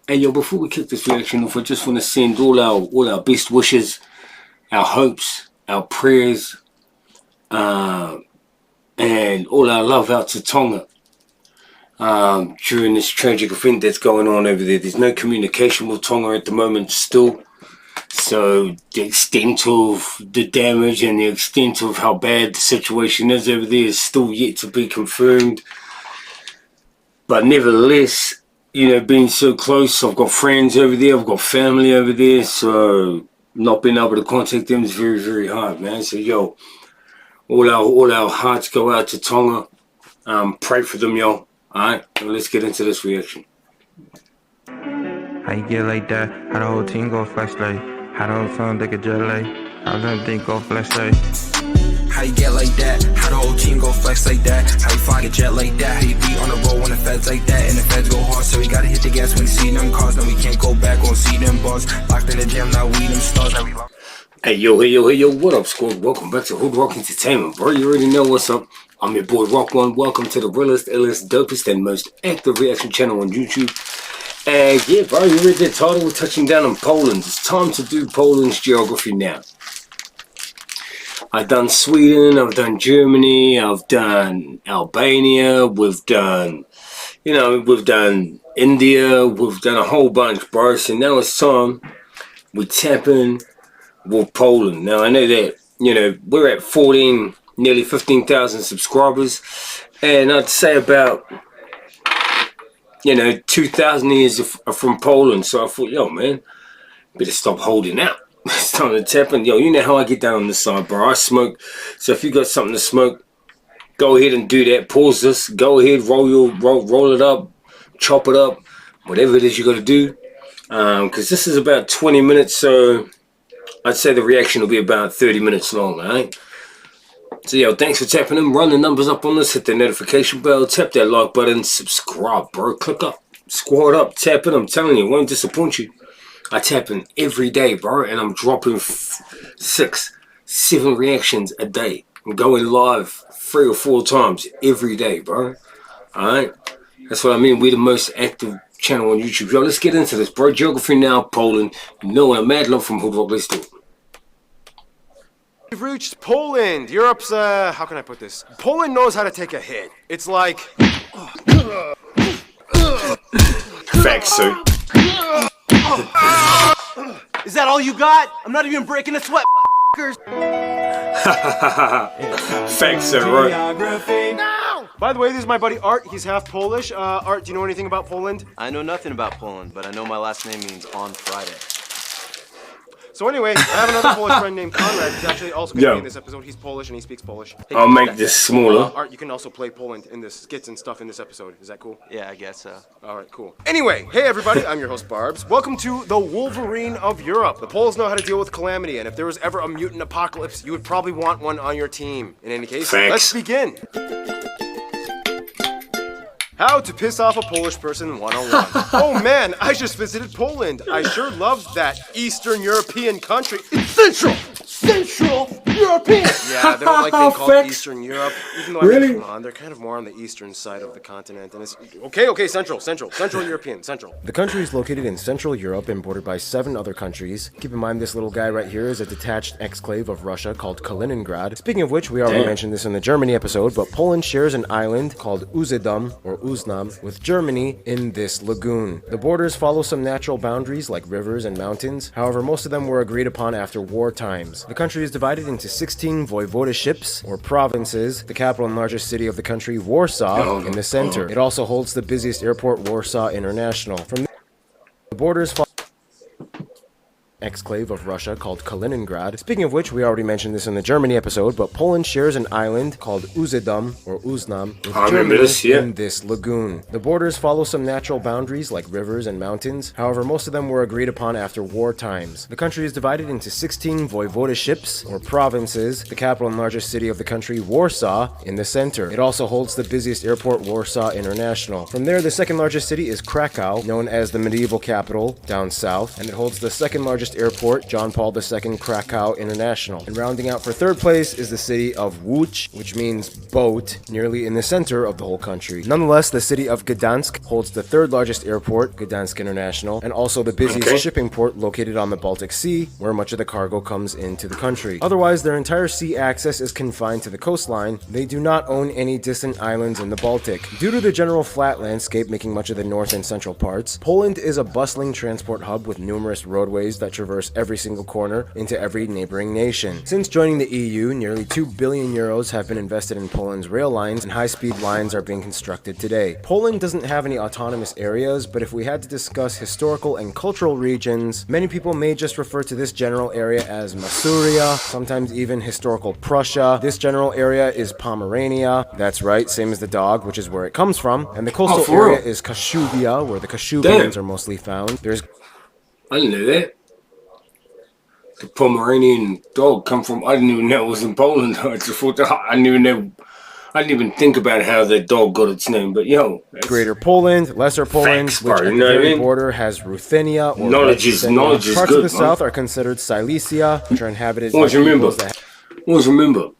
Hey yo, before we kick this reaction off, I just want to send all our best wishes, our hopes, our prayers, and all our love out to Tonga during this tragic event that's going on over there. There's no communication with Tonga at the moment still, so the extent of the damage and the extent of how bad the situation is over there is still yet to be confirmed. But nevertheless, you know, being so close, I've got friends over there, I've got family over there, so not being able to contact them is very, very hard, man. So yo, all our hearts go out to Tonga. Pray for them, yo. Alright, well, let's get into this reaction. How you get like that? How the whole team go flex like? How the whole team take a jet like? How the team go flex like? How you get like that? How the whole team go flex like that? How you fly a jet like that? How you be on the road when the feds like that? And the feds go hard, so we gotta hit the gas when we see them cars. Now we can't go back on see them bars. Locked in the gym, now we them stars. Now we locked. Hey yo, what up, squad? Welcome back to HOODROK Entertainment, bro. You already know what's up. I'm your boy Rock One. Welcome to the realest, illest, dopest, and most active reaction channel on YouTube. And yeah, bro, you read the title. We're touching down on Poland. It's time to do Poland's geography now. I've done Sweden, I've done Germany, I've done Albania, we've done, you know, we've done India, we've done a whole bunch, bro. So now it's time we tap in with Poland. Now I know that, you know, we're at 14, nearly 15,000 subscribers, and I'd say about, you know, 2,000 years are from Poland. So I thought, yo, man, better stop holding out. It's time to tap in. Yo, you know how I get down on the side, bro. I smoke. So if you got something to smoke, go ahead and do that. Pause this. Go ahead, roll it up, chop it up, whatever it is you got to do. Because this is about 20 minutes, so I'd say the reaction will be about 30 minutes long, alright? So yo, thanks for tapping in. Run the numbers up on this. Hit the notification bell. Tap that like button. Subscribe, bro. Click up. Squad up. Tap in. I'm telling you, it won't disappoint you. I tap in every day, bro, and I'm dropping 6, 7 reactions a day. I'm going live 3 or 4 times every day, bro. Alright? That's what I mean. We're the most active channel on YouTube. Yo, let's get into this, bro. Geography now, Poland. You know I'm mad love from HOODROK. Let's do it. We've reached Poland. Europe's, how can I put this? Poland knows how to take a hit. It's like... Facts, sir. Is that all you got? I'm not even breaking a sweat, Facts, sir, right? No! By the way, this is my buddy Art. He's half Polish. Art, do you know anything about Poland? I know nothing about Poland, but I know my last name means on Friday. So anyway, I have another Polish friend named Conrad. He's actually also going to be in this episode. He's Polish and he speaks Polish. Hey, I'll make this smaller. Art, you can also play Poland in the skits and stuff in this episode. Is that cool? Yeah, I guess so. Alright, cool. Anyway, hey everybody, I'm your host Barbs. Welcome to the Wolverine of Europe. The Poles know how to deal with calamity, and if there was ever a mutant apocalypse, you would probably want one on your team. In any case, let's begin. How to piss off a Polish person 101. Oh man, I just visited Poland. I sure loved that Eastern European country. It's Central European. Yeah, they don't like being called Eastern Europe. Even though, I mean, come on, they're kind of more on the eastern side of the continent. And it's okay, Central European, Central. The country is located in Central Europe and bordered by 7 other countries. Keep in mind this little guy right here is a detached exclave of Russia called Kaliningrad. Speaking of which, we already mentioned this in the Germany episode, but Poland shares an island called Usedom, or Uznam, with Germany in this lagoon. The borders follow some natural boundaries like rivers and mountains. However, most of them were agreed upon after war times. The country is divided into 16 voivodeships, or provinces. The capital and largest city of the country, Warsaw, in the center. It also holds the busiest airport, Warsaw International. From the borders follow exclave of Russia called Kaliningrad. Speaking of which, we already mentioned this in the Germany episode, but Poland shares an island called Usedom, or Uznam, with Germany in this lagoon. The borders follow some natural boundaries like rivers and mountains. However, most of them were agreed upon after war times. The country is divided into 16 voivodeships, or provinces. The capital and largest city of the country, Warsaw, in the center. It also holds the busiest airport, Warsaw International. From there, the second largest city is Krakow, known as the medieval capital, down south, and it holds the second largest largest airport, John Paul II Krakow International. And rounding out for third place is the city of Łódź, which means boat, nearly in the center of the whole country. Nonetheless, the city of Gdansk holds the third largest airport, Gdansk International, and also the busiest shipping port located on the Baltic Sea, where much of the cargo comes into the country. Otherwise, their entire sea access is confined to the coastline. They do not own any distant islands in the Baltic. Due to the general flat landscape making much of the north and central parts, Poland is a bustling transport hub with numerous roadways that traverse every single corner into every neighboring nation. Since joining the EU, nearly 2 billion euros have been invested in Poland's rail lines, and high-speed lines are being constructed today. Poland doesn't have any autonomous areas, but if we had to discuss historical and cultural regions, many people may just refer to this general area as Masuria, sometimes even historical Prussia. This general area is Pomerania. That's right, same as the dog, which is where it comes from. And the coastal area is Kashubia, where the Kashubians are mostly found. There's I didn't know that. The Pomeranian dog come from, I didn't even know it was in Poland. I just thought, I didn't even think about how that dog got its name, but yo. Greater Poland, Lesser Poland, Facts, which at the very border has Ruthenia or knowledge is Parts good, of the south are considered Silesia, which are inhabited by Always remember,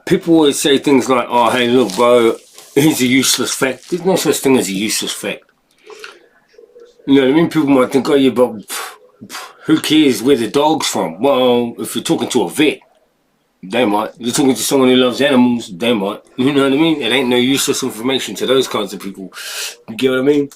people always say things like, oh, hey, look, bro, here's a useless fact. There's no such thing as a useless fact. You know what I mean? People might think, oh, yeah, but who cares where the dog's from? Well, if you're talking to a vet, they might. You're talking to someone who loves animals, they might. You know what I mean? It ain't no useless information to those kinds of people. You get what I mean?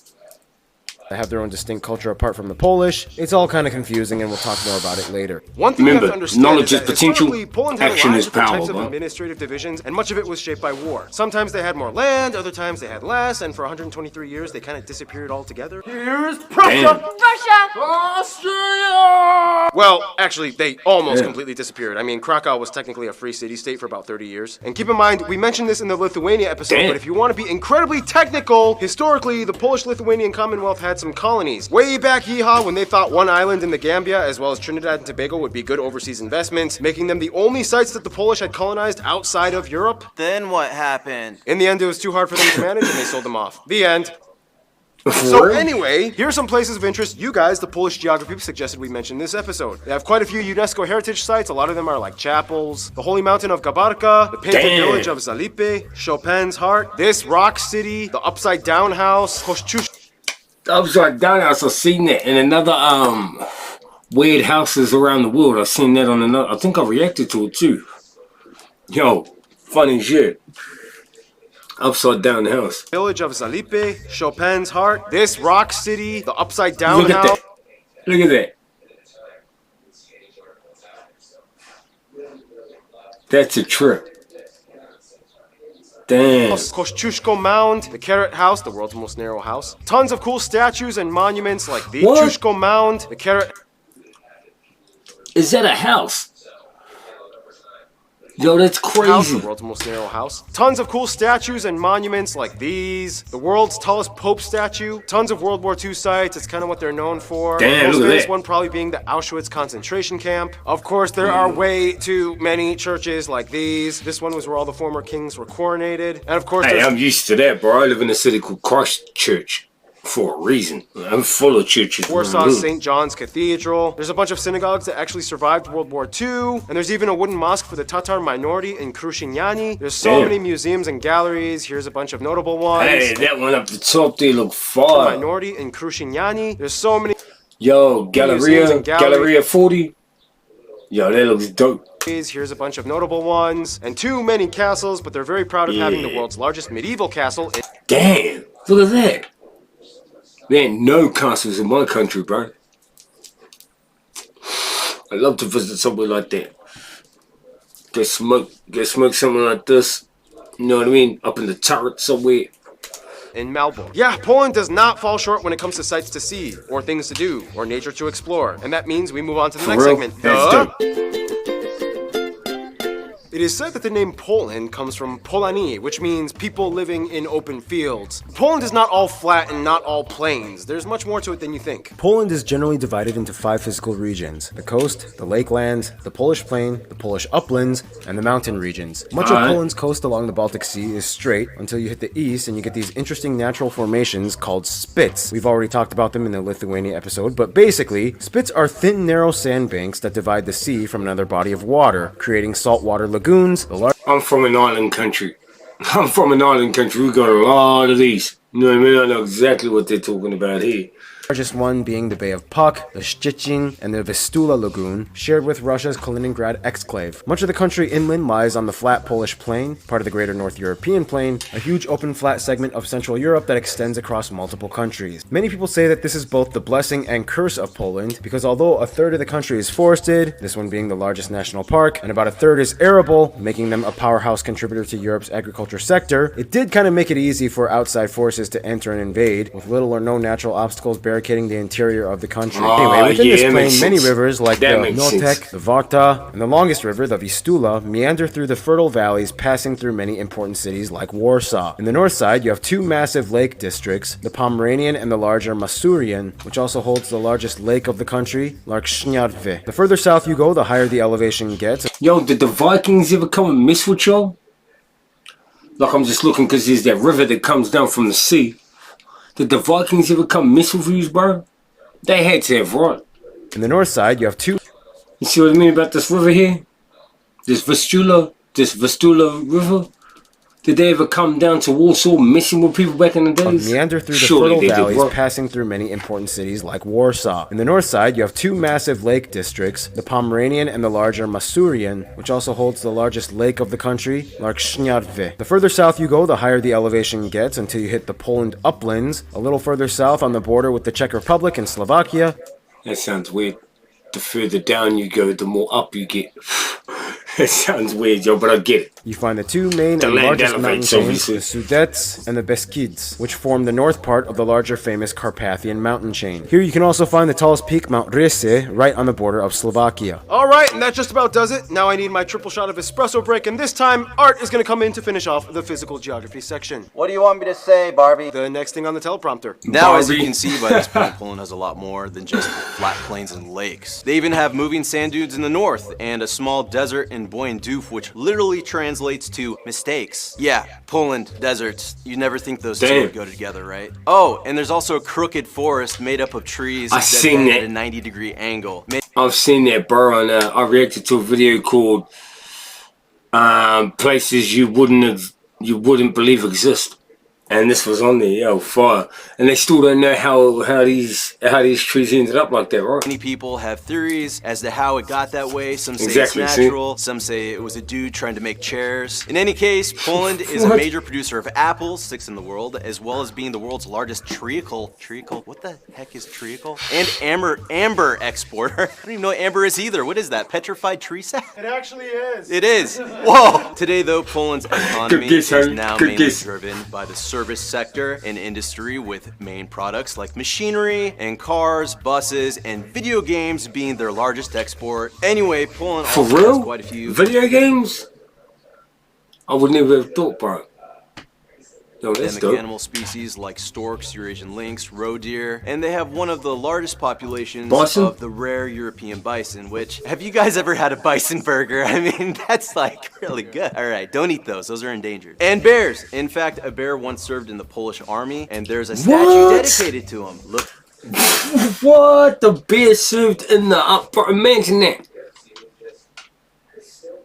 They have their own distinct culture apart from the Polish. It's all kind of confusing, and we'll talk more about it later. One thing Remember, you have to understand knowledge is is potential, Poland had action a lot is of different power, types of bro. administrative divisions, and much of it was shaped by war. Sometimes they had more land, other times they had less, and for 123 years they kind of disappeared altogether. Here's Prussia! Russia! Austria! Well, actually, they almost completely disappeared. I mean, Krakow was technically a free city-state for about 30 years. And keep in mind, we mentioned this in the Lithuania episode, but if you want to be incredibly technical, historically, the Polish-Lithuanian Commonwealth had some colonies. Way back yeehaw when they thought one island in the Gambia, as well as Trinidad and Tobago, would be good overseas investments, making them the only sites that the Polish had colonized outside of Europe. Then what happened? In the end, it was too hard for them to manage, and they sold them off. The end. So anyway, here are some places of interest you guys, the Polish geography, suggested we mention this episode. They have quite a few UNESCO heritage sites. A lot of them are like chapels. The Holy Mountain of Gabarka, the painted village of Zalipe, Chopin's Heart, this rock city, the Upside Down House, Kościuszko. Upside Down House, I've seen that in another weird houses around the world. I've seen that on another. I think I reacted to it too. Yo, funny shit. Upside Down House. Village of Zalipe, Chopin's Heart, this rock city, the Upside Down Look at House. that. Look at that. That's a trip. Damn. Kościuszko Mound, the Carrot House, the world's most narrow house. Tons of cool statues and monuments like the Kościuszko Mound, the Carrot. Is that a house? Yo, that's crazy. House, the world's most narrow house. Tons of cool statues and monuments like these. The world's tallest Pope statue. Tons of World War II sites. It's kind of what they're known for. Damn, most look at famous that. one probably being the Auschwitz concentration camp. Of course, there are way too many churches like these. This one was where all the former kings were coronated. And of course, Hey, I'm used to that, bro. I live in a city called Christchurch for a reason. I'm full of churches. Warsaw's St. John's Cathedral. There's a bunch of synagogues that actually survived World War II. And there's even a wooden mosque for the Tatar minority in Kruszyniani. There's so many museums and galleries. Here's a bunch of notable ones. Hey, that one up the top there look far. Minority in Kruszyniani. There's so many. Yo, museums and Galleria 40. Yo, that looks dope. Here's a bunch of notable ones. And too many castles, but they're very proud of having the world's largest medieval castle. Damn, look at that. There ain't no castles in my country, bro. I'd love to visit somewhere like that. Get smoke something like this. You know what I mean? Up in the turret somewhere. In Melbourne. Yeah, Poland does not fall short when it comes to sights to see, or things to do, or nature to explore. And that means we move on to the next segment. That's dope. It is said that the name Poland comes from Polani, which means people living in open fields. Poland is not all flat and not all plains. There's much more to it than you think. Poland is generally divided into 5 physical regions: the coast, the lakelands, the Polish plain, the Polish uplands, and the mountain regions. Much of Poland's coast along the Baltic Sea is straight until you hit the east and you get these interesting natural formations called spits. We've already talked about them in the Lithuania episode, but basically, spits are thin, narrow sandbanks that divide the sea from another body of water, creating saltwater lagoons. I'm from an island country. We got a lot of these. You know what I mean? I know exactly what they're talking about here. Largest one being the Bay of Puck, the Szczecin, and the Vistula Lagoon, shared with Russia's Kaliningrad exclave. Much of the country inland lies on the flat Polish plain, part of the greater North European plain, a huge open flat segment of Central Europe that extends across multiple countries. Many people say that this is both the blessing and curse of Poland, because although a third of the country is forested, this one being the largest national park, and about a third is arable, making them a powerhouse contributor to Europe's agriculture sector, it did kind of make it easy for outside forces to enter and invade, with little or no natural obstacles barricading the interior of the country. Anyway, within this plain, many rivers like the Notek, the Varta, and the longest river, the Vistula, meander through the fertile valleys, passing through many important cities like Warsaw. In the north side, you have 2 massive lake districts, the Pomeranian and the larger Masurian, which also holds the largest lake of the country, Lake Śniadwy. The further south you go, the higher the elevation gets. Yo, did the Vikings ever come and mess with y'all? Like, I'm just looking because there's that river that comes down from the sea. Did the Vikings ever come mess with you, bro? They had to have, right? In the north side, you have 2... You see what I mean about this river here? This Vistula River? Did they ever come down to Warsaw messing with people back in the days? Meander through the fertile valleys, passing through many important cities like Warsaw. In the north side, you have 2 massive lake districts, the Pomeranian and the larger Masurian, which also holds the largest lake of the country, Lake Śniadwy. The further south you go, the higher the elevation gets until you hit the Poland uplands, a little further south on the border with the Czech Republic and Slovakia. That sounds weird. The further down you go, the more up you get. That sounds weird, yo, but I get it. You find the 2 main and largest mountain chains, the Sudets and the Beskids, which form the north part of the larger famous Carpathian mountain chain. Here you can also find the tallest peak, Mount Risse, right on the border of Slovakia. Alright, and that just about does it. Now I need my triple shot of espresso break, and this time, Art is going to come in to finish off the physical geography section. What do you want me to say, Barbie? The next thing on the teleprompter. Now, as you can see by this point, Poland has a lot more than just flat plains and lakes. They even have moving sand dunes in the north, and a small desert in Boyenduf, which literally translates to mistakes. Yeah, Poland, deserts. You never think those two would go together, right? Oh, and there's also a crooked forest made up of trees I've seen at a 90-degree angle. I've seen that, bro, and I reacted to a video called places you wouldn't believe exist. And this was on there, yo, fire. And they still don't know how these trees ended up like that, right? Many people have theories as to how it got that way. Some say it's natural. Some say it was a dude trying to make chairs. In any case, Poland is a major producer of apples, 6th in the world, as well as being the world's largest treacle. What the heck is treacle? And amber exporter. I don't even know what amber is either. What is that? Petrified tree sap? It actually is. It is. Whoa. Today, though, Poland's economy is now mainly driven by the service sector and industry, with main products like machinery and cars, buses, and video games being their largest export. Anyway, Poland also has quite a few video games. I would never have thought, bro. Yo, that's dope. Animal species like storks, Eurasian lynx, roe deer, and they have one of the largest populations of the rare European bison, which, have you guys ever had a bison burger? I mean, that's like really good. All right, don't eat those are endangered. And bears. In fact, a bear once served in the Polish army, and there's a statue dedicated to him. Look. What? The bear served in the upper, imagine that.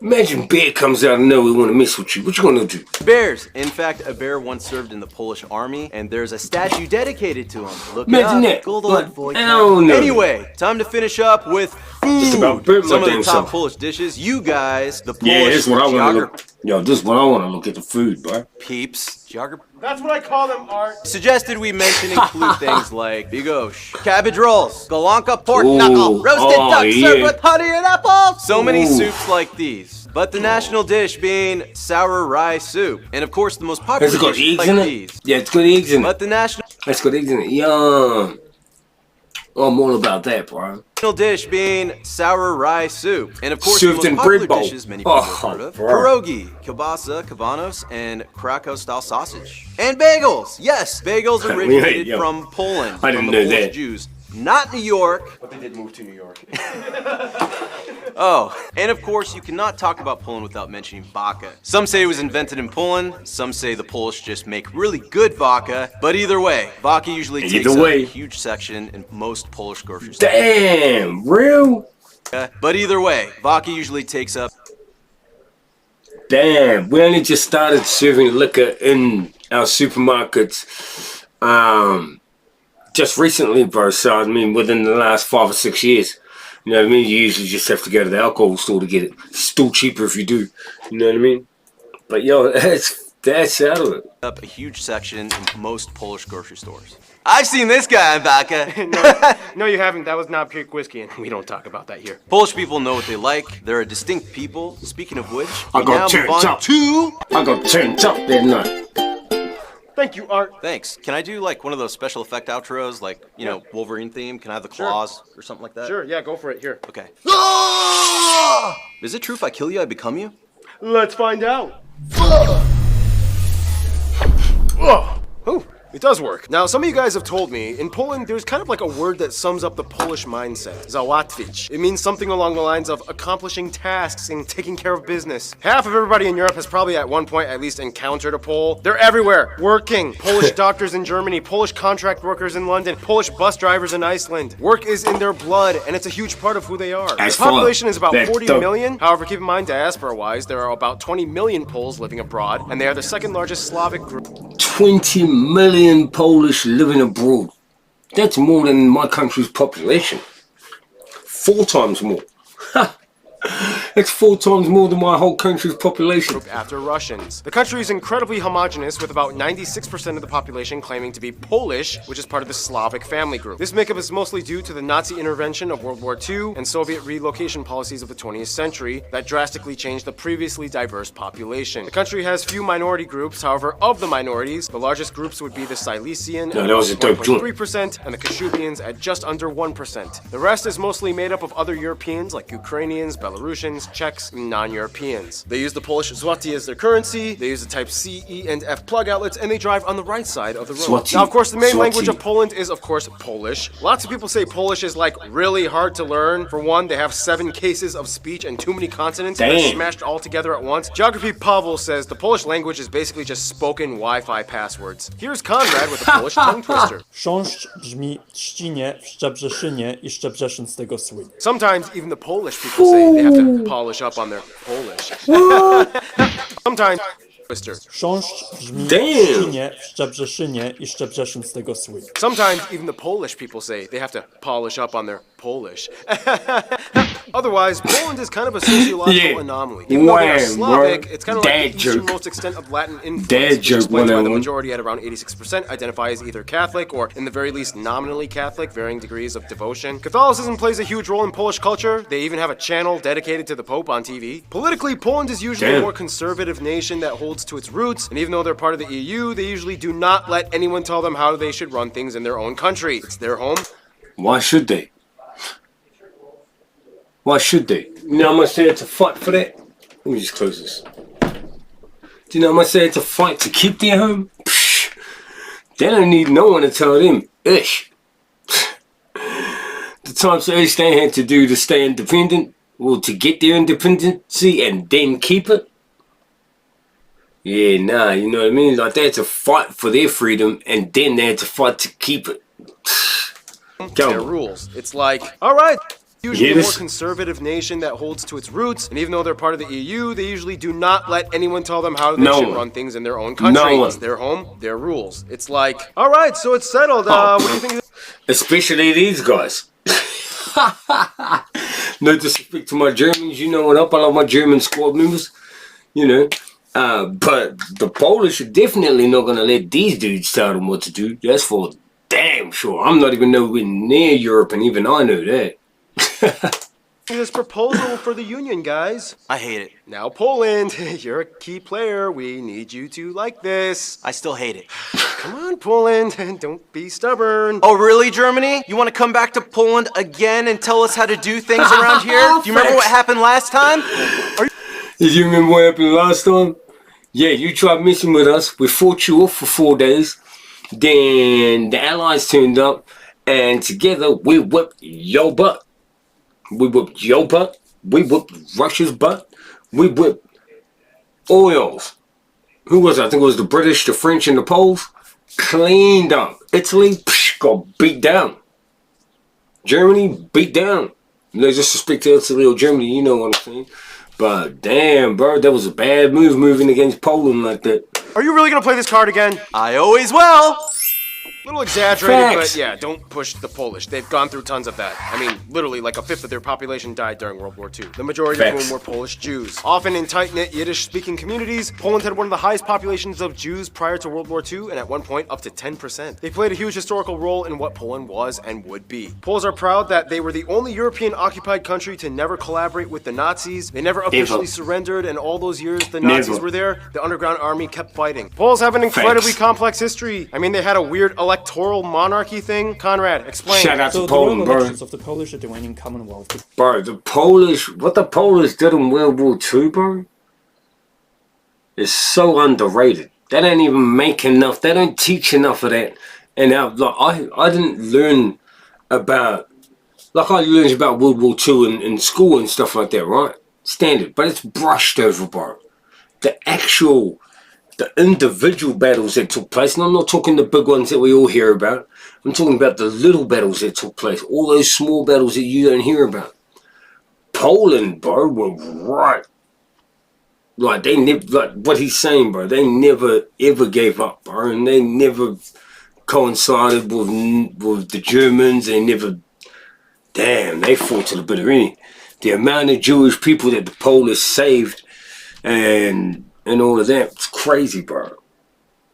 Imagine bear comes out of nowhere, want to mess with you. What you gonna do? Bears. In fact, a bear once served in the Polish army, and there's a statue dedicated to him. Look Imagine it up. that. Anyway, time to finish up with food. Some of the top Polish dishes. You guys, the Polish this is what I want to look. Yo, this is what I want to look at the food, bro. Peeps. Geography. That's what I call them, Art. Suggested we mention include things like bigosh, cabbage rolls, galanka pork knuckle, roasted duck served with honey and apples. So many soups like these. But the national dish being sour rye soup. And of course the most popular dish like these. Yeah, it's got eggs in it. But the national... It's got eggs in it. Yum. I'm all about that, bro. Dish being sour rye soup. And of course, Served the in most popular bread bowl. dishes many people have heard of. Bro. Pierogi, kielbasa, kabanos, and Krakow-style sausage. And bagels! Yes, bagels originated Yo, from Poland. I didn't from know the Polish that. Jews. Not New York. But they did move to New York. Oh, and of course, you cannot talk about Poland without mentioning vodka. Some say it was invented in Poland, some say the Polish just make really good vodka, but either way, vodka usually takes up a huge section in most Polish grocery stores. Damn, real? But either way, vodka usually takes up. Damn, we only just started serving liquor in our supermarkets just recently, bro. So, I mean, within the last 5 or 6 years. You know what I mean? You usually just have to go to the alcohol store to get it. It's still cheaper if you do. You know what I mean? But yo, that's out of it. Up a huge section in most Polish grocery stores. I've seen this guy on vodka. No, you haven't. That was not pure whiskey, and we don't talk about that here. Polish people know what they like. They're a distinct people. Speaking of which, I we got now turned move on up. to... I got turned up that night. Thank you, Art. Thanks. Can I do like one of those special effect outros, like, you know, Wolverine theme? Can I have the claws or something like that? Sure, yeah, go for it. Here. Okay. Is it true if I kill you, I become you? Let's find out. Oh, it does work. Now, some of you guys have told me, in Poland, there's kind of like a word that sums up the Polish mindset. Załatwić. It means something along the lines of accomplishing tasks and taking care of business. Half of everybody in Europe has probably at one point at least encountered a Pole. They're everywhere, working. Polish doctors in Germany, Polish contract workers in London, Polish bus drivers in Iceland. Work is in their blood, and it's a huge part of who they are. The population is about 40 million. However, keep in mind, diaspora-wise, there are about 20 million Poles living abroad, and they are the second largest Slavic group. 20 million Polish living abroad. That's more than my country's population. 4 times more. It's 4 times more than my whole country's population. After Russians. The country is incredibly homogenous, with about 96% of the population claiming to be Polish, which is part of the Slavic family group. This makeup is mostly due to the Nazi intervention of World War II and Soviet relocation policies of the 20th century that drastically changed the previously diverse population. The country has few minority groups. However, of the minorities, the largest groups would be the Silesian at 1.3% and the Kashubians at just under 1%. The rest is mostly made up of other Europeans like Ukrainians, Belarusians, Czechs, and non-Europeans. They use the Polish zloty as their currency, they use the type C, E, and F plug outlets, and they drive on the right side of the road. Zloty. Now, of course, the main language of Poland is, of course, Polish. Lots of people say Polish is, like, really hard to learn. For one, they have 7 cases of speech and too many consonants that are smashed all together at once. Geography Pavel says the Polish language is basically just spoken Wi-Fi passwords. Here's Conrad with a Polish tongue twister. Chrząszcz brzmi trzcinie, w Szczebrzeszynie I Szczebrzeszyn z tego słynie. Sometimes even the Polish people say they have to polish up on their Polish. Sometimes twister. Chrząszcz brzmi trzcinie, w Szczebrzeszynie I Szczebrzeszyn z tego słynie. Sometimes even the Polish people say they have to polish up on their Polish. Otherwise, Poland is kind of a sociological anomaly. Even though they are Slavic, it's kind of like the easternmost extent of Latin influence, which explains why the majority at around 86% identify as either Catholic or, in the very least, nominally Catholic, varying degrees of devotion. Catholicism plays a huge role in Polish culture. They even have a channel dedicated to the Pope on TV. Politically, Poland is usually a more conservative nation that holds to its roots, and even though they're part of the EU, they usually do not let anyone tell them how they should run things in their own country. It's their home. Why should they? Why should they? You know how much they had to fight for that? Let me just close this. Do you know how much they had to fight to keep their home? Psh, they don't need no one to tell them. Ish. The times they had to do to stay independent, or to get their independency and then keep it. Yeah, nah, you know what I mean? Like they had to fight for their freedom and then they had to fight to keep it. Their rules. It's like, all right. Usually a more conservative nation that holds to its roots, and even though they're part of the EU, they usually do not let anyone tell them how they should run things in their own country. It's their home, their rules. It's like, all right, so it's settled. What do you think? Especially these guys. No disrespect to my Germans, you know what up? I love my German squad members, you know. But the Polish are definitely not gonna let these dudes tell them what to do. That's for damn sure. I'm not even nowhere near Europe, and even I know that. this proposal for the Union, guys. I hate it. Now, Poland, you're a key player. We need you to like this. I still hate it. Come on, Poland, don't be stubborn. Oh, really, Germany? You want to come back to Poland again and tell us how to do things around here? Do you remember what happened last time? Did you remember what happened last time? Yeah, you tried messing with us. We fought you off for 4 days. Then the Allies turned up, and together we whipped your butt. We whipped your butt. We whipped Russia's butt. We whipped oils. Who was it? I think it was the British, the French, and the Poles. Cleaned up. Italy got beat down. Germany beat down. No disrespect to Italy or Germany, you know what I'm saying. But damn, bro, that was a bad move moving against Poland like that. Are you really gonna play this card again? I always will. Little exaggerated, Facts. but yeah, don't push the Polish. They've gone through tons of that. I mean, literally, like a fifth of their population died during World War II. The majority of Facts. whom were Polish Jews. Often in tight-knit Yiddish-speaking communities, Poland had one of the highest populations of Jews prior to World War II, and at one point, up to 10%. They played a huge historical role in what Poland was and would be. Poles are proud that they were the only European-occupied country to never collaborate with the Nazis. They never officially surrendered, and all those years the Nazis were there, the underground army kept fighting. Poles have an incredibly complex history. I mean, they had a weird electoral monarchy thing. Conrad, explain. Shout out So to the royal Poland, bro. elections of the Polish-Lithuanian Commonwealth. Bro, what the Polish did in World War II, bro, is so underrated. They don't even make enough. They don't teach enough of that. And I didn't learn about, I learned about World War II in school and stuff like that, right? Standard, but it's brushed over, bro. The individual battles that took place, and I'm not talking the big ones that we all hear about. I'm talking about the little battles that took place, all those small battles that you don't hear about. Poland, bro, were right. Like, they never, like what he's saying, bro, they never ever gave up, bro, and they never coincided with the Germans. They never, damn, they fought to the bitter end. The amount of Jewish people that the Polish saved and all of that, it's crazy, bro.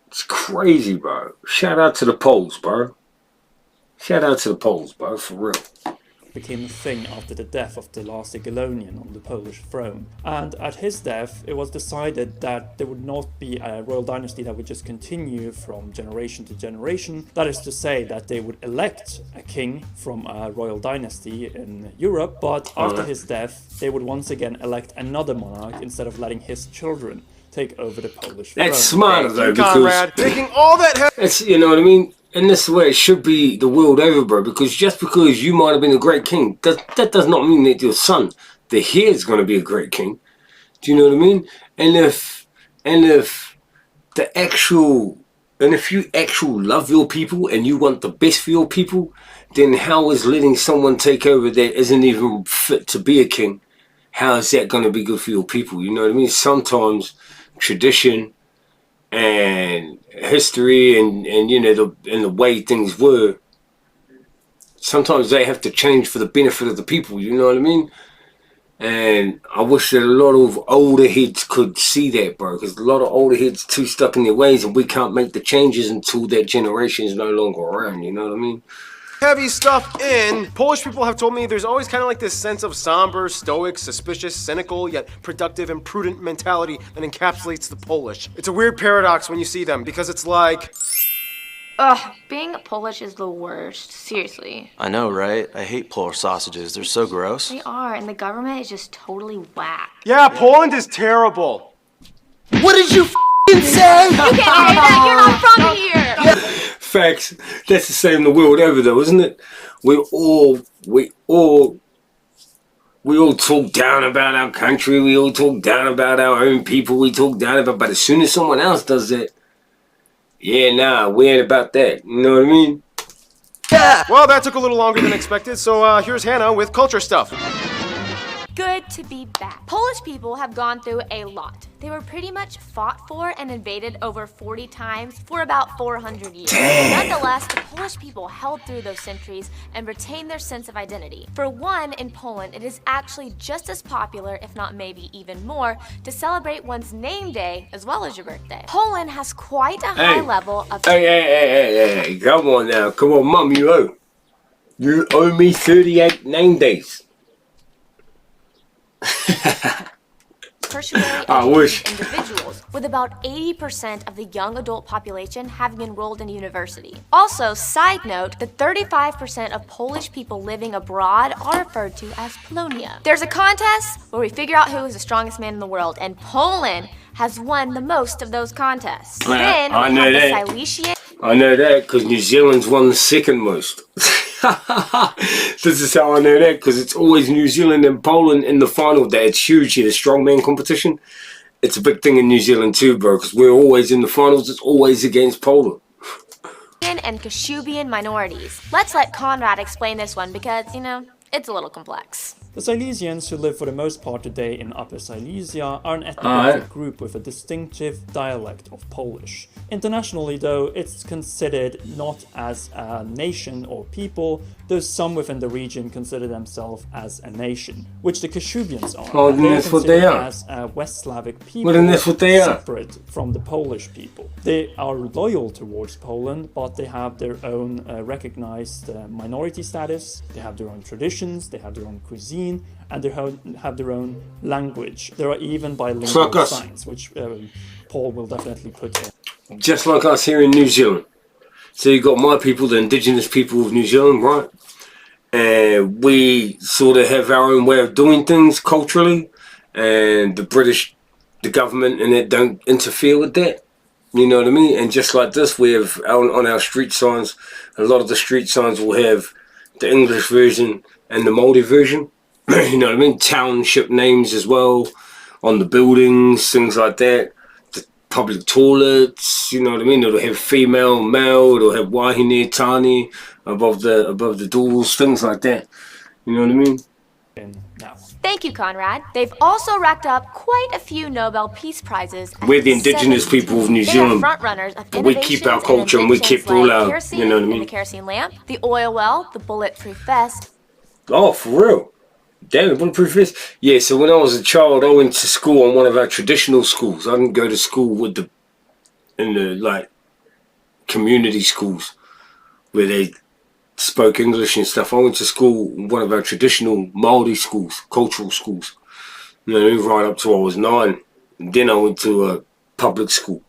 It's crazy, bro. Shout out to the Poles, bro. Shout out to the Poles, bro, for real. Became a thing after the death of the last Jagiellonian on the Polish throne. And at his death, it was decided that there would not be a royal dynasty that would just continue from generation to generation. That is to say that they would elect a king from a royal dynasty in Europe, but after his death, they would once again elect another monarch instead of letting his children take over the Polish throne. That's smarter, though, because Conrad, taking all that that's, you know what I mean? And this is where it should be the world over, bro. Because just because you might have been a great king, that does not mean that your son, the heir, is going to be a great king. Do you know what I mean? And if you actually love your people and you want the best for your people, then how is letting someone take over that isn't even fit to be a king? How is that going to be good for your people? You know what I mean? Sometimes tradition and history and you know the way things were, sometimes they have to change for the benefit of the people, you know what I mean? And I wish that a lot of older heads could see that, bro, because a lot of older heads too stuck in their ways, and we can't make the changes until that generation is no longer around, you know what I mean? heavy stuff in. Polish people have told me there's always kind of like this sense of somber, stoic, suspicious, cynical, yet productive and prudent mentality that encapsulates the Polish. It's a weird paradox when you see them, because it's like... Ugh, being Polish is the worst. Seriously. I know, right? I hate Polish sausages. They're so gross. They are, and the government is just totally whack. Yeah, Poland is terrible. What did you say? You can't say that, you're not from here! Facts. That's the same the world over though, isn't it? We all talk down about our country, we all talk down about our own people, we talk down about, but as soon as someone else does it, yeah, nah, we ain't about that. You know what I mean? Yeah. Well, that took a little longer than expected, so here's Hannah with culture stuff. Good to be back. Polish people have gone through a lot. They were pretty much fought for and invaded over 40 times for about 400 years. Nonetheless, the Polish people held through those centuries and retained their sense of identity. For one, in Poland, it is actually just as popular, if not maybe even more, to celebrate one's name day as well as your birthday. Poland has quite a high level of... Hey, come on now. Come on, Mum, you owe me 38 name days. tertiary educated individuals, with about 80% of the young adult population having enrolled in university. Also, side note, that 35% of Polish people living abroad are referred to as Polonia. There's a contest where we figure out who is the strongest man in the world, and Poland has won the most of those contests. Then I we know have the that. Silesian. I know that because New Zealand's won the second most. This is how I know that, because it's always New Zealand and Poland in the final. That it's huge here, the strongman competition. It's a big thing in New Zealand too, bro, because we're always in the finals. It's always against Poland. And Kashubian minorities. Let's let Conrad explain this one because, you know, it's a little complex. The Silesians, who live for the most part today in Upper Silesia, are an ethnographic group with a distinctive dialect of Polish. Internationally, though, it's considered not as a nation or people, though some within the region consider themselves as a nation, which the Kashubians are. Oh, then that's what they are. As a West Slavic people, Well, then that's what they are. separate from the Polish people. They are loyal towards Poland, but they have their own recognized minority status. They have their own traditions. They have their own cuisine. And they have their own language. There are even bilingual signs, which Paul will definitely put in. Just like us here in New Zealand. So you got my people, the indigenous people of New Zealand, right? And we sort of have our own way of doing things culturally, and the British, the government, and it don't interfere with that. You know what I mean? And just like this, we have on our street signs, a lot of the street signs will have the English version and the Māori version. You know what I mean? Township names as well on the buildings, things like that. The public toilets, you know what I mean? It'll have female, male, it'll have wahine, tani above the doors, things like that. You know what I mean? Now. Thank you, Conrad. They've also racked up quite a few Nobel Peace Prizes. We're the indigenous people of New Zealand, front runners of but we keep our culture and we keep all our, you know what I mean? The kerosene lamp, the oil well, the bulletproof vest. Oh, for real? Damn, the bulletproof vest? Yeah, so when I was a child, I went to school on one of our traditional schools. I didn't go to school with in the like community schools where they spoke English and stuff. I went to school in one of our traditional Māori schools, cultural schools. You know, right up to I was 9. And then I went to a public school,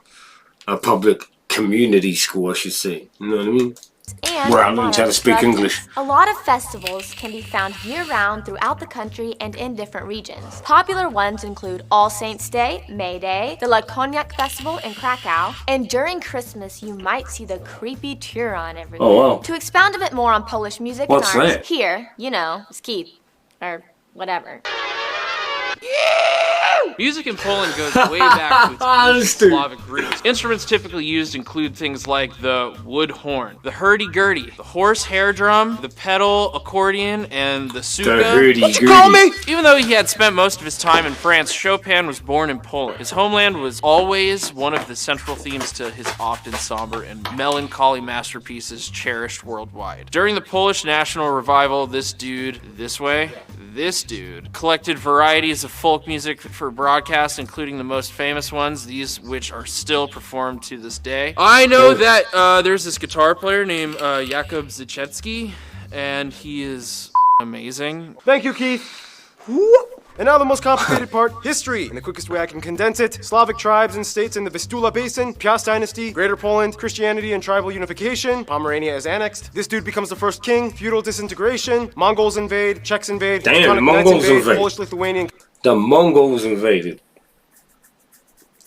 a public community school, I should say. You know what I mean? And where I learned how to speak English. A lot of festivals can be found year-round throughout the country and in different regions. Popular ones include All Saints' Day, May Day, the La Cognac Festival in Krakow, and during Christmas you might see the creepy Turon everywhere. Oh, wow. To expound a bit more on Polish music What's and arts, that? here, you know, is Keith, or whatever. Music in Poland goes way back to its ancient Slavic roots. Instruments typically used include things like the wood horn, the hurdy-gurdy, the horse hair drum, the pedal accordion, and the suka. The hurdy-gurdy. What you call me? Even though he had spent most of his time in France, Chopin was born in Poland. His homeland was always one of the central themes to his often somber and melancholy masterpieces cherished worldwide. During the Polish National Revival, this dude collected varieties of folk music for broadcast, including the most famous ones, these which are still performed to this day. I know that there's this guitar player named Jakub Zychecki, and he is amazing. Thank you, Keith. And now the most complicated part, history. In the quickest way I can condense it, Slavic tribes and states in the Vistula Basin, Piast Dynasty, Greater Poland, Christianity and tribal unification, Pomerania is annexed, this dude becomes the first king, feudal disintegration, Mongols invade, Czechs invade, Damn, Teutonic the Mongols invade, invade. Polish-Lithuanian. The Mongols invaded.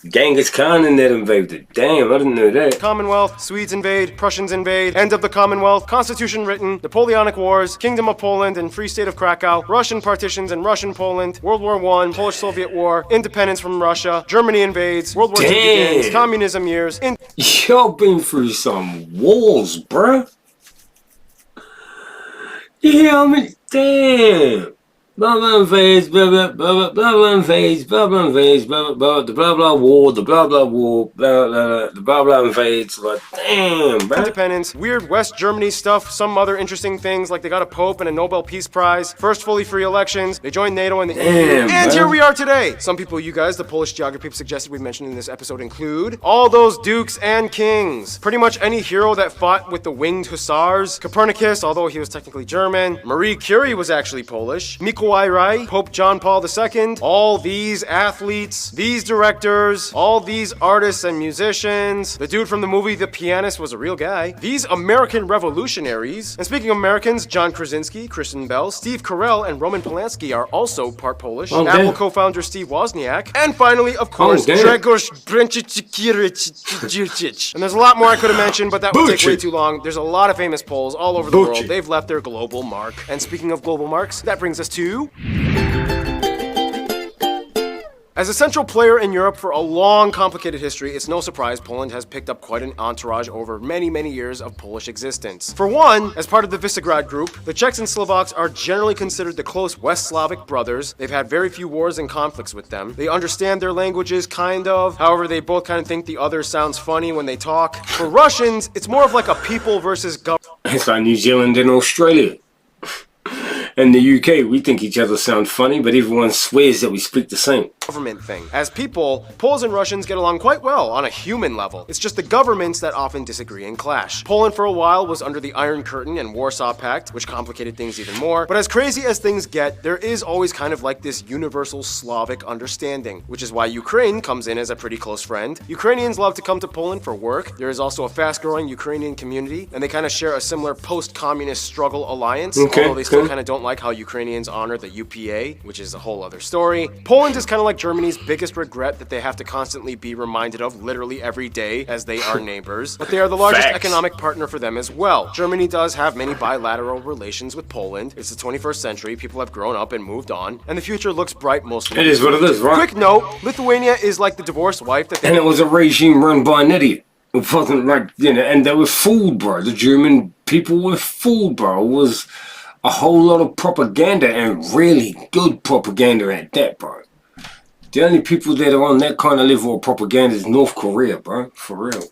Genghis Khan and that invaded. Damn, I didn't know that. Commonwealth, Swedes invade, Prussians invade, end of the Commonwealth, Constitution written, Napoleonic Wars, Kingdom of Poland and Free State of Krakow, Russian partitions and Russian Poland, World War I, Polish-Soviet War, independence from Russia, Germany invades, World War II begins, communism years. Y'all been through some wars, bruh. Yeah, I mean, damn. Blah blah invades, blah blah blah blah blah invades, blah blah invades, blah blah blah, the blah blah war, the blah blah war, blah blah the blah blah invades. Like, damn, bro. Independence, weird West Germany stuff, some other interesting things like they got a Pope and a Nobel Peace Prize, first fully free elections, they joined NATO and the EU, and here we are today. Some people you guys, the Polish geography suggested we mentioned in this episode include all those dukes and kings. Pretty much any hero that fought with the winged hussars. Copernicus, although he was technically German. Marie Curie was actually Polish. Mikołaj Rai, Pope John Paul II, all these athletes, these directors, all these artists and musicians, the dude from the movie The Pianist was a real guy, these American revolutionaries, and speaking of Americans, John Krasinski, Kristen Bell, Steve Carell, and Roman Polanski are also part Polish, Apple co-founder Steve Wozniak, and finally, of course, Grzegorz Bręczycki. And there's a lot more I could have mentioned, but that would take way too long. There's a lot of famous Poles all over the world. They've left their global mark. And speaking of global marks, that brings us to... As a central player in Europe for a long, complicated history, it's no surprise Poland has picked up quite an entourage over many, many years of Polish existence. For one, as part of the Visegrad group, the Czechs and Slovaks are generally considered the close West Slavic brothers. They've had very few wars and conflicts with them. They understand their languages, kind of. However, they both kind of think the other sounds funny when they talk. For Russians, it's more of like a people versus government. It's like New Zealand and Australia. In the UK, we think each other sound funny, but everyone swears that we speak the same. Government thing. As people, Poles and Russians get along quite well on a human level. It's just the governments that often disagree and clash. Poland for a while was under the Iron Curtain and Warsaw Pact, which complicated things even more. But as crazy as things get, there is always kind of like this universal Slavic understanding, which is why Ukraine comes in as a pretty close friend. Ukrainians love to come to Poland for work. There is also a fast-growing Ukrainian community, and they kind of share a similar post-communist struggle alliance, although they still kind of don't like how Ukrainians honor the UPA, which is a whole other story. Poland is kind of like Germany's biggest regret that they have to constantly be reminded of literally every day as they are neighbors, but they are the largest economic partner for them as well. Germany does have many bilateral relations with Poland. It's the 21st century, people have grown up and moved on, and the future looks bright mostly. It is what it is, right? Quick note, Lithuania is like the divorced wife that they... And it was a regime run by an idiot. It wasn't like, you know, and they were fooled, bro. The German people were fooled, bro. It was a whole lot of propaganda, and really good propaganda at that, bro. The only people that are on that kind of level of propaganda is North Korea, bro. For real.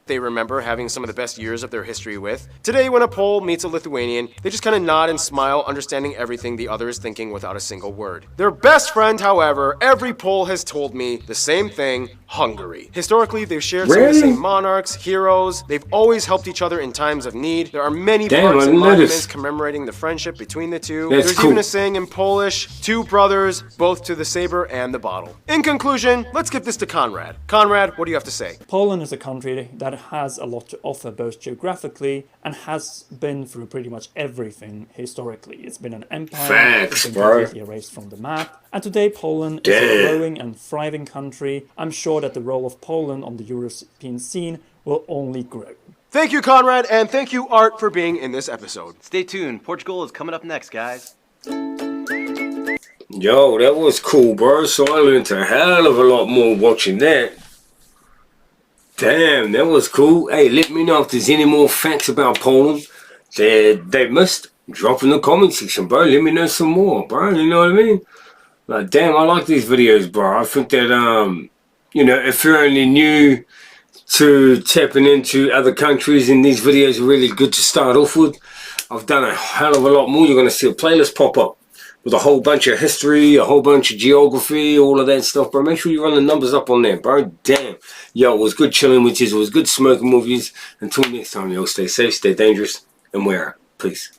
They remember having some of the best years of their history with. Today, when a Pole meets a Lithuanian, they just kind of nod and smile, understanding everything the other is thinking without a single word. Their best friend, however, every Pole has told me the same thing: Hungary. Historically, they've shared some of the same monarchs, heroes. They've always helped each other in times of need. There are many parks and monuments commemorating the friendship between the two. There's even a saying in Polish: two brothers, both to the saber and the bottle. In conclusion, let's give this to Conrad. Conrad, what do you have to say? Poland is a country that has a lot to offer both geographically and has been through pretty much everything historically. It's been an empire, it's been completely erased from the map, and today Poland is a growing and thriving country. I'm sure that the role of Poland on the European scene will only grow. Thank you, Conrad, and thank you, Art, for being in this episode. Stay tuned. Portugal is coming up next, guys. Yo, that was cool, bro. So I learned a hell of a lot more watching that. Damn, that was cool. Hey, let me know if there's any more facts about Poland that they missed. Drop in the comment section, bro. Let me know some more, bro. You know what I mean? Like, damn, I like these videos, bro. I think that, you know, if you're only new to tapping into other countries, and these videos are really good to start off with. I've done a hell of a lot more. You're going to see a playlist pop up with a whole bunch of history, a whole bunch of geography, all of that stuff, bro. Make sure you run the numbers up on there, bro. Damn. Yo, it was good chilling with you. It was good smoking movies. Until next time, yo, stay safe, stay dangerous, and we're out. Peace.